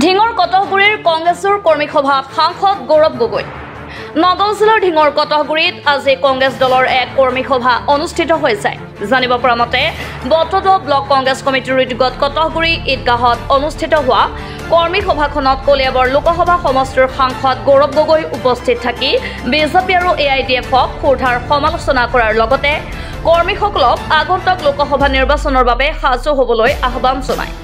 ঢিঙৰ কটহগুৰিৰ কংগ্ৰেছৰ কৰ্মী সভাত সাংসদ গৌৰৱ গগৈ। নগাঁও জিলাৰ ঢিঙৰ কটহগুৰিত আজি কংগ্ৰেছ দলৰ এক কৰ্মী সভা অনুষ্ঠিত হৈছে। জানিব পৰা মতে বটদ্ৰৱা ব্লক কংগ্ৰেছ কমিটিৰ উদ্যোগত কটহগুৰি ঈদগাহত অনুষ্ঠিত হোৱা কৰ্মী সভাখনত কলিয়াবৰ লোকসভা সমষ্টিৰ সাংসদ গৌৰৱ গগৈ উপস্থিত থাকি বিজেপি আৰু AIDF-ক খুৰধাৰ সমালোচনা কৰাৰ লগতে কৰ্মীসকলক আগন্তুক লোকসভা নিৰ্বাচনৰ বাবে সাজু হ'বলৈ আহ্বান জনায়।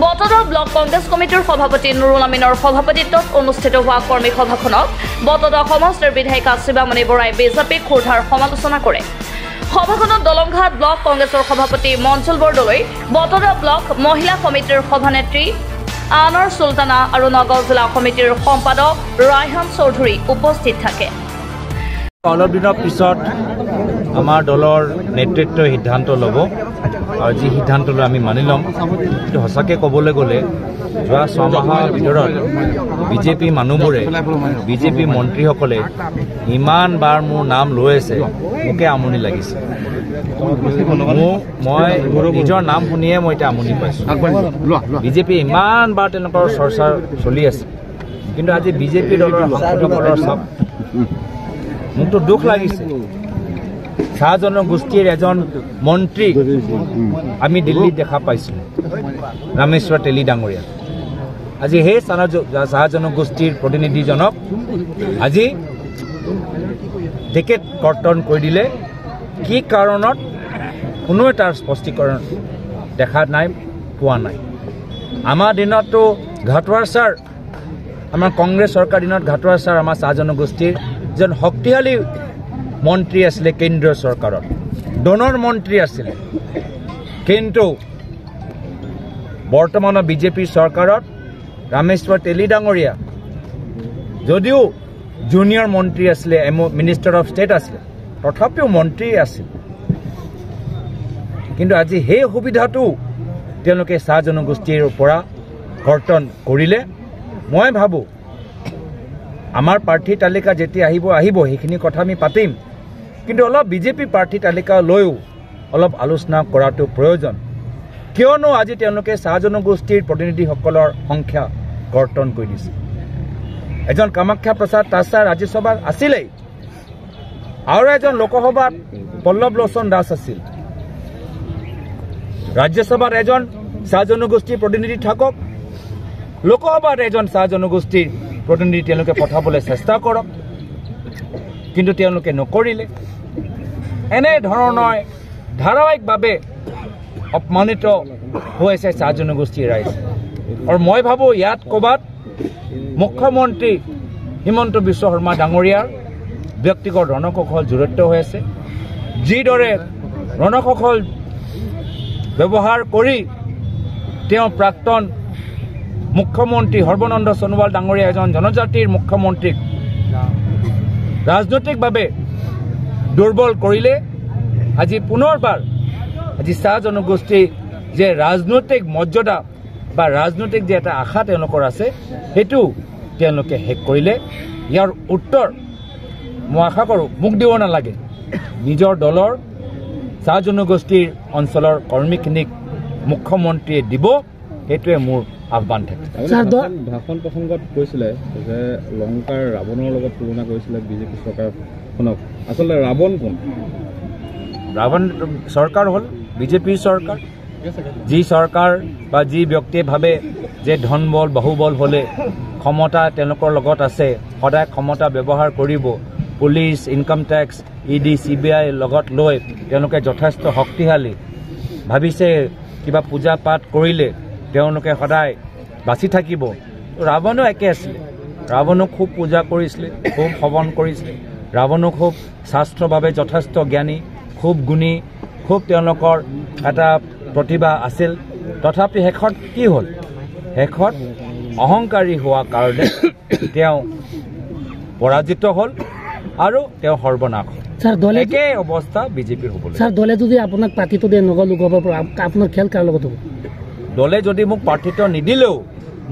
বটদ্ৰৱা ব্লক কংগ্ৰেছ কমিটিৰ সভাপতি নুৰুল আমিনৰ সভাপতিত্বত অনুষ্ঠিত হোৱা কৰ্মী সভাখনত বটদ্ৰৱা সমষ্টিৰ বিধায়িকা শিৱামণি বৰাই বিজেপিক খুৰধাৰ সমালোচনা কৰে। সভাখনত দলংঘাট ব্লক কংগ্ৰেছৰ সভাপতি মঞ্জুল বৰদলৈ, বটদ্ৰৱা ব্লক মহিলা সমিতিৰ সভানেত্ৰী আনৰ চুলতানা আৰু নগাঁও জিলা সমিতিৰ সম্পাদক ৰায়হান চৌধুৰী উপস্থিত থাকে। অলপ দিনৰ পিছত আমাৰ দলৰ নেতৃত্বই সিদ্ধান্ত ল'ব আৰু যি সিদ্ধান্ত লৈ আমি মানি ল'ম। কিন্তু সঁচাকৈ ক'বলৈ গ'লে যোৱা 6 মাহৰ ভিতৰত বিজেপি মানুহবোৰে বিজেপি মন্ত্ৰীসকলে ইমান বাৰ মোৰ নাম লৈ আছে, মোকে আমনি লাগিছে। মই নিজৰ নাম শুনিয়ে মই এতিয়া আমনি পাইছোঁ। বিজেপি ইমান বাৰ তেওঁলোকৰ চৰ্চা চলি আছে, কিন্তু আজি বিজেপি দলৰ সাংসদসকলৰ চাপ মোকতো দুখ লাগিছে। চাহ জনগোষ্ঠীৰ এজন মন্ত্ৰীক আমি দিল্লীত দেখা পাইছিলোঁ, ৰামেশ্বৰ তেলী ডাঙৰীয়া। আজি সেই চাহ জনগোষ্ঠীৰ প্ৰতিনিধিজনক আজি টিকেট কৰ্তন কৰি দিলে। কি কাৰণত কোনোৱে তাৰ স্পষ্টীকৰণ দেখা নাই, পোৱা নাই। আমাৰ দিনততো ঘাটোৱাৰ ছাৰ, আমাৰ কংগ্ৰেছ চৰকাৰ দিনত ঘাটোৱাৰ ছাৰ আমাৰ চাহ জনগোষ্ঠীৰ এজন শক্তিশালী মন্ত্ৰী আছিলে কেন্দ্ৰীয় চৰকাৰত, ডনৰ মন্ত্ৰী আছিলে। কিন্তু বৰ্তমানৰ বিজেপি চৰকাৰত ৰামেশ্বৰ তেলী ডাঙৰীয়া যদিও জুনিয়ৰ মন্ত্ৰী আছিলে, মিনিষ্টাৰ অফ ষ্টেট আছিলে, তথাপিও মন্ত্ৰী আছিল। কিন্তু আজি সেই সুবিধাটো তেওঁলোকে চাহ জনগোষ্ঠীৰ পৰা কৰ্তন কৰিলে। মই ভাবোঁ আমাৰ প্ৰাৰ্থী তালিকা যেতিয়া আহিব সেইখিনি কথা আমি পাতিম, কিন্তু অলপ বিজেপি প্ৰাৰ্থী তালিকা লৈও অলপ আলোচনা কৰাটো প্ৰয়োজন। কিয়নো আজি তেওঁলোকে চাহ জনগোষ্ঠীৰ প্ৰতিনিধিসকলৰ সংখ্যা কৰ্তন কৰি দিছে। এজন কামাখ্যা প্ৰসাদ তাছাৰ ৰাজ্যসভাত আছিলেই, আৰু এজন লোকসভাত পল্লৱ লোচন দাস আছিল। ৰাজ্যসভাত এজন চাহ জনগোষ্ঠীৰ প্ৰতিনিধি থাকক, লোকসভাত এজন চাহ জনগোষ্ঠীৰ প্ৰতিনিধি তেওঁলোকে পঠাবলৈ চেষ্টা কৰক, কিন্তু তেওঁলোকে নকৰিলে। এনেধৰণৰ ধাৰাবাহিকভাৱে অপমানিত হৈছে চাহ জনগোষ্ঠীৰ ৰাইজ। আৰু মই ভাবোঁ ইয়াত ক'ৰবাত মুখ্যমন্ত্ৰী হিমন্ত বিশ্ব শৰ্মা ডাঙৰীয়াৰ ব্যক্তিগত ৰণকৌশল জড়িত হৈ আছে। যিদৰে ৰণকৌশল ব্যৱহাৰ কৰি তেওঁ প্ৰাক্তন মুখ্যমন্ত্ৰী সৰ্বানন্দ সোণোৱাল ডাঙৰীয়া এজন জনজাতিৰ মুখ্যমন্ত্ৰীক ৰাজনৈতিকভাৱে দুৰ্বল কৰিলে। আজি পুনৰবাৰ আজি চাহ জনগোষ্ঠী যে ৰাজনৈতিক মৰ্যাদা বা ৰাজনৈতিক যে এটা আশা তেওঁলোকৰ আছে, সেইটো তেওঁলোকে শেষ কৰিলে। ইয়াৰ উত্তৰ মই আশা কৰোঁ মোক দিব নালাগে, নিজৰ দলৰ চাহ জনগোষ্ঠীৰ অঞ্চলৰ কৰ্মীখিনিক মুখ্যমন্ত্ৰীয়ে দিব, সেইটোৱে মোৰ আহ্বান থাকে। ভাষণ প্ৰসংগত কৈছিলে যে লংকাৰ ৰাৱণৰ লগত তুলনা কৰিছিলে বিজেপি চৰকাৰখনক। আচলতে ৰাৱণ কোন? ৰাৱণ চৰকাৰ হ'ল বিজেপিৰ চৰকাৰ। যি চৰকাৰ বা যি ব্যক্তিয়ে ভাবে যে ধন বল বাহুবল হ'লে ক্ষমতা তেওঁলোকৰ লগত আছে, সদায় ক্ষমতা ব্যৱহাৰ কৰিব, police, income tax, ED, CBI লগত লৈ তেওঁলোকে যথেষ্ট শক্তিশালী ভাবিছে, কিবা পূজা পাঠ কৰিলে তেওঁলোকে সদায় বাচি থাকিব। ৰাৱণো একে আছিলে। ৰাৱণো খুব পূজা কৰিছিলে, খুব হৱন কৰিছিলে। ৰাৱণো খুব শাস্ত্ৰভাৱে যথেষ্ট জ্ঞানী, খুব গুণী, খুব তেওঁলোকৰ এটা প্ৰতিভা আছিল। তথাপি শেষত কি হ'ল? শেষত অহংকাৰী হোৱাৰ কাৰণে তেওঁ পৰাজিত হ'ল আৰু তেওঁ সৰ্বনাশ হ'ল। একে অৱস্থা বিজেপিৰ হ'ব। ছাৰ, দলে যদি আপোনাক প্ৰাৰ্থিত্ব দিয়ে নগাঁও লোকসভাৰ পৰা, আপোনাৰ খেল কাৰ লগত হ'ব? দলে যদি মোক প্ৰাৰ্থিত্ব নিদিলেও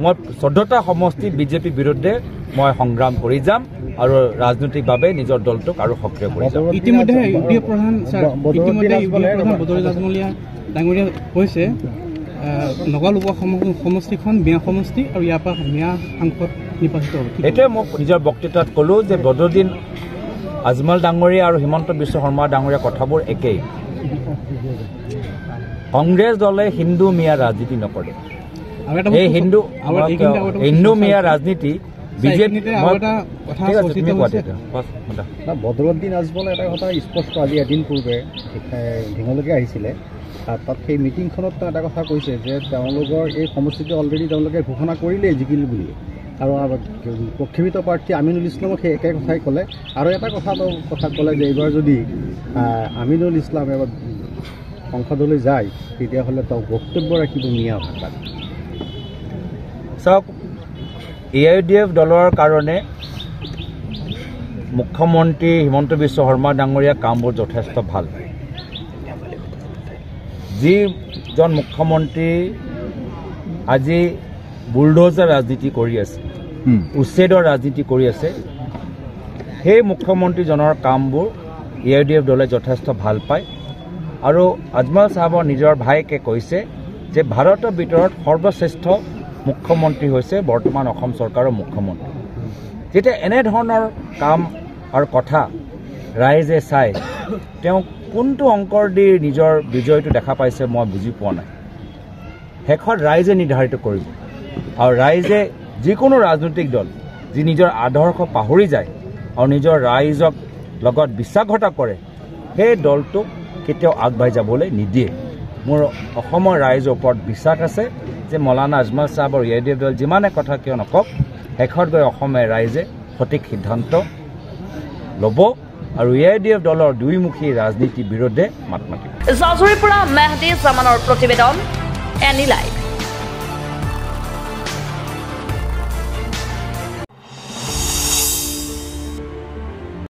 মই 14টা সমষ্টিত বিজেপিৰ বিৰুদ্ধে মই সংগ্ৰাম কৰি যাম আৰু ৰাজনৈতিকভাৱে নিজৰ দলটোক আৰু সক্ৰিয় কৰি যাম। ইতিমধ্যে ইউডিএফ প্ৰধান বদৰুদ্দিন আজমলীয়া ডাঙৰীয়া কৈছে নগাঁও লোক সমষ্টিখন মিয়া সমষ্টি আৰু ইয়াৰ পৰা মিয়া সাংসদ নিৰ্বাচিত হ'ব। এইটোৱে মোক নিজৰ বক্তৃতাত ক'লোঁ যে বদৰুদ্দিন আজমল ডাঙৰীয়া আৰু হিমন্ত বিশ্ব শৰ্মা ডাঙৰীয়া কথাবোৰ একেই। কংগ্ৰেছ দলে হিন্দু মিয়া ৰাজনীতি নকৰে। এই হিন্দু মিয়া ৰাজনীতি বদৰুদ্দিন আজমলে এটা কথা স্পষ্ট আজি এদিন পূৰ্বে ঢিঙলৈকে আহিছিলে, তাত সেই মিটিংখনত এটা কথা কৈছে যে তেওঁলোকৰ এই সমষ্টিটো অলৰেডি তেওঁলোকে ঘোষণা কৰিলেই জিকিল বুলি, আৰু প্ৰক্ষেপিত প্ৰাৰ্থী আমিনুল ইছলামক সেই একে কথাই ক'লে। আৰু এটা কথা ক'লে যে এইবাৰ যদি আমিনুল ইছলাম এবাৰ সংসদলৈ যায় তেতিয়াহ'লে তেওঁ বক্তব্য ৰাখিব মিয়া ভাষাত। চাওক, AIUDF দলৰ কাৰণে মুখ্যমন্ত্ৰী হিমন্ত বিশ্ব শৰ্মা ডাঙৰীয়া কামবোৰ যথেষ্ট ভাল। যিজন মুখ্যমন্ত্ৰী আজি বুলডোজাৰ ৰাজনীতি কৰি আছে, উচ্ছেদৰ ৰাজনীতি কৰি আছে, সেই মুখ্যমন্ত্ৰীজনৰ কামবোৰ AIUDF দলে যথেষ্ট ভাল পায়। আৰু আজমল চাহাবৰ নিজৰ ভাইকে কৈছে যে ভাৰতৰ ভিতৰত সৰ্বশ্ৰেষ্ঠ মুখ্যমন্ত্ৰী হৈছে বৰ্তমান অসম চৰকাৰৰ মুখ্যমন্ত্ৰী। যেতিয়া এনেধৰণৰ কাম আৰু কথা ৰাইজে চাই তেওঁ কোনটো অংকৰ দি নিজৰ বিজয়টো দেখা পাইছে মই বুজি পোৱা নাই। শেষত ৰাইজে নিৰ্ধাৰিত কৰিব, আৰু ৰাইজে যিকোনো ৰাজনৈতিক দল যি নিজৰ আদৰ্শ পাহৰি যায় আৰু নিজৰ ৰাইজক লগত বিশ্বাসঘাতক কৰে, সেই দলটোক কেতিয়াও আগবাঢ়ি যাবলৈ নিদিয়ে। মোৰ অসমৰ ৰাইজৰ ওপৰত বিশ্বাস আছে যে মৌলানা আজমল চাহাব আৰু AIUDF দল যিমানে কথা কিয় নকওক, শেষত গৈ অসমীয়া ৰাইজে সঠিক সিদ্ধান্ত ল'ব আৰু AIUDF দলৰ দুইমুখী ৰাজনীতিৰ বিৰুদ্ধে মাত মাতিব। জাজুৰীৰ পৰা মেহদী জামানৰ প্ৰতিবেদন, এনি লাইভ।